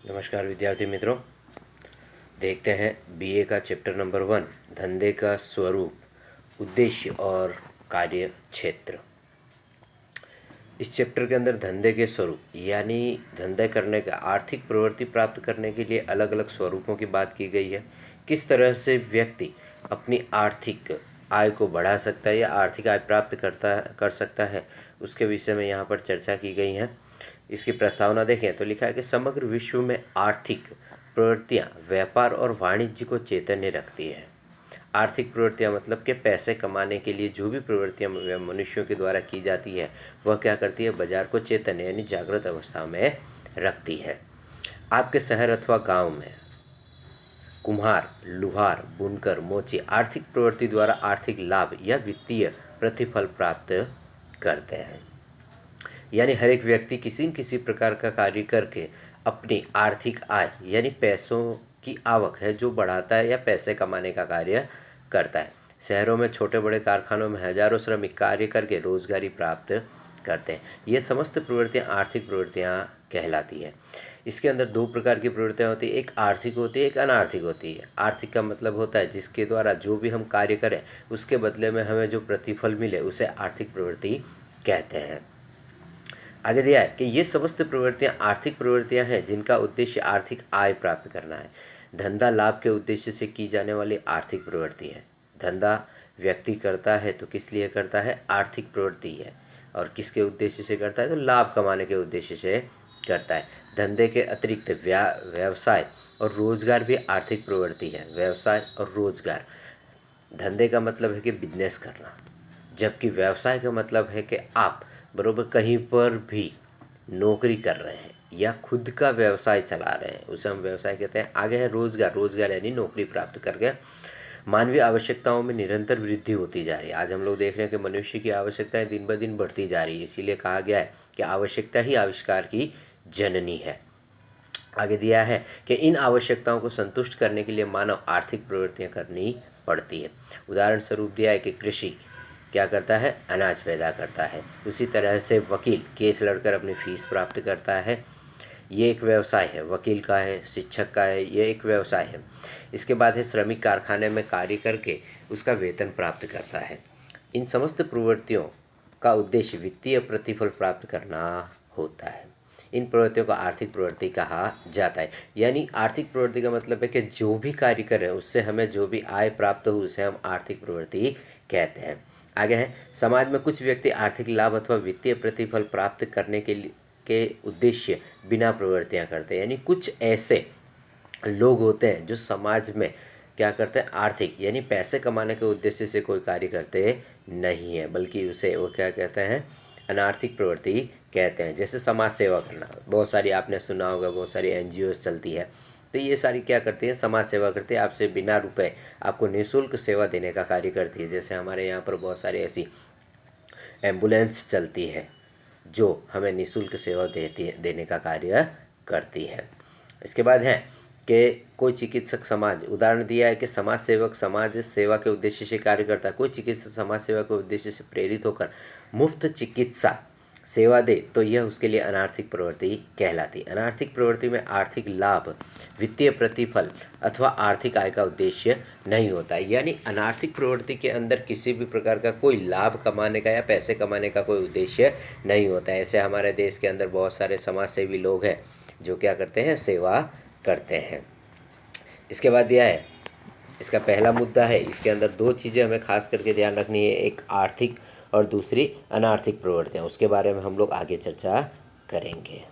नमस्कार विद्यार्थी मित्रों, देखते हैं बीए का चैप्टर नंबर 1 धंधे का स्वरूप, उद्देश्य और कार्य क्षेत्र। इस चैप्टर के अंदर धंधे के स्वरूप यानी धंधे करने का आर्थिक प्रवृत्ति प्राप्त करने के लिए अलग अलग स्वरूपों की बात की गई है। किस तरह से व्यक्ति अपनी आर्थिक आय को बढ़ा सकता है या आर्थिक आय प्राप्त कर सकता है, उसके विषय में यहाँ पर चर्चा की गई है। इसकी प्रस्तावना देखें तो लिखा है कि समग्र विश्व में आर्थिक प्रवृत्तियाँ व्यापार और वाणिज्य को चैतन्य रखती है। आर्थिक प्रवृत्तियाँ मतलब कि पैसे कमाने के लिए जो भी प्रवृत्तियाँ मनुष्यों के द्वारा की जाती है वह क्या करती है, बाजार को चैतन्य यानी जागृत अवस्था में रखती है। आपके शहर अथवा गांव में कुम्हार, लुहार, बुनकर, मोची आर्थिक प्रवृत्ति द्वारा आर्थिक लाभ या वित्तीय प्रतिफल प्राप्त करते हैं। यानी हर एक व्यक्ति किसी न किसी प्रकार का कार्य करके अपनी आर्थिक आय यानी पैसों की आवक है जो बढ़ाता है या पैसे कमाने का कार्य करता है। शहरों में छोटे बड़े कारखानों में हजारों श्रमिक कार्य करके रोजगारी प्राप्त करते हैं। ये समस्त प्रवृत्तियाँ आर्थिक प्रवृत्तियाँ कहलाती है। इसके अंदर दो प्रकार की प्रवृत्तियाँ होती है, एक आर्थिक होती है, एक अनार्थिक होती है। आर्थिक का मतलब होता है जिसके द्वारा जो भी हम कार्य करें उसके बदले में हमें जो प्रतिफल मिले उसे आर्थिक प्रवृत्ति कहते हैं। आगे दिया है कि ये समस्त प्रवृत्तियाँ आर्थिक प्रवृत्तियाँ हैं जिनका उद्देश्य आर्थिक आय प्राप्त करना है। धंधा लाभ के उद्देश्य से की जाने वाली आर्थिक प्रवृत्ति है। धंधा व्यक्ति करता है तो किस लिए करता है, आर्थिक प्रवृत्ति है। और किसके उद्देश्य से करता है, तो लाभ कमाने के उद्देश्य से करता है। धंधे के अतिरिक्त व्यवसाय और रोजगार भी आर्थिक प्रवृत्ति है। व्यवसाय और रोजगार, धंधे का मतलब है कि बिजनेस करना, जबकि व्यवसाय का मतलब है कि आप बरोबर कहीं पर भी नौकरी कर रहे हैं या खुद का व्यवसाय चला रहे हैं, उसे हम व्यवसाय कहते हैं। आगे है रोजगार, रोजगार यानी नौकरी प्राप्त करके मानवीय आवश्यकताओं में निरंतर वृद्धि होती जा रही है। आज हम लोग देख रहे हैं कि मनुष्य की आवश्यकताएं दिन ब दिन बढ़ती जा रही है, इसीलिए कहा गया है कि आवश्यकता ही आविष्कार की जननी है। आगे दिया है कि इन आवश्यकताओं को संतुष्ट करने के लिए मानव आर्थिक प्रवृत्तियां करनी पड़ती है। उदाहरण स्वरूप दिया है कि कृषि क्या करता है, अनाज पैदा करता है। उसी तरह से वकील केस लड़कर अपनी फीस प्राप्त करता है, ये एक व्यवसाय है। वकील का है, शिक्षक का है, ये एक व्यवसाय है। इसके बाद है श्रमिक कारखाने में कार्य करके उसका वेतन प्राप्त करता है। इन समस्त प्रवृत्तियों का उद्देश्य वित्तीय प्रतिफल प्राप्त करना होता है। इन प्रवृत्तियों को आर्थिक प्रवृत्ति कहा जाता है। यानी आर्थिक प्रवृत्ति का मतलब है कि जो भी कार्य करें उससे हमें जो भी आय प्राप्त हो उसे हम आर्थिक प्रवृत्ति कहते हैं। आगे है समाज में कुछ व्यक्ति आर्थिक लाभ अथवा वित्तीय प्रतिफल प्राप्त करने के उद्देश्य बिना प्रवृत्तियां करते हैं। यानी कुछ ऐसे लोग होते हैं जो समाज में क्या करते हैं, आर्थिक यानी पैसे कमाने के उद्देश्य से कोई कार्य करते नहीं है, बल्कि उसे वो क्या कहते हैं, अनार्थिक प्रवृत्ति कहते हैं। जैसे समाज सेवा करना, बहुत सारी आपने सुना होगा, बहुत सारी एनजीओज चलती है, तो ये सारी क्या करती है, समाज सेवा करती है। आपसे बिना रुपए आपको निःशुल्क सेवा देने का कार्य करती है। जैसे हमारे यहाँ पर बहुत सारी ऐसी एम्बुलेंस चलती है जो हमें निःशुल्क सेवा देने का कार्य करती है। इसके बाद है कि कोई चिकित्सक समाज, उदाहरण दिया है कि समाज सेवक समाज सेवा के उद्देश्य से कार्य करता है। कोई चिकित्सक समाज सेवा के उद्देश्य से प्रेरित होकर मुफ्त चिकित्सा सेवा दे तो यह उसके लिए अनार्थिक प्रवृत्ति कहलाती है। अनार्थिक प्रवृत्ति में आर्थिक लाभ, वित्तीय प्रतिफल अथवा आर्थिक आय का उद्देश्य नहीं होता है। यानी अनार्थिक प्रवृत्ति के अंदर किसी भी प्रकार का कोई लाभ कमाने का या पैसे कमाने का कोई उद्देश्य नहीं होता है। ऐसे हमारे देश के अंदर बहुत सारे समाज सेवी लोग हैं जो क्या करते हैं, सेवा करते हैं। इसके बाद दिया है, इसका पहला मुद्दा है, इसके अंदर दो चीज़ें हमें खास करके ध्यान रखनी है, एक आर्थिक और दूसरी अनार्थिक प्रवृत्तियाँ। उसके बारे में हम लोग आगे चर्चा करेंगे।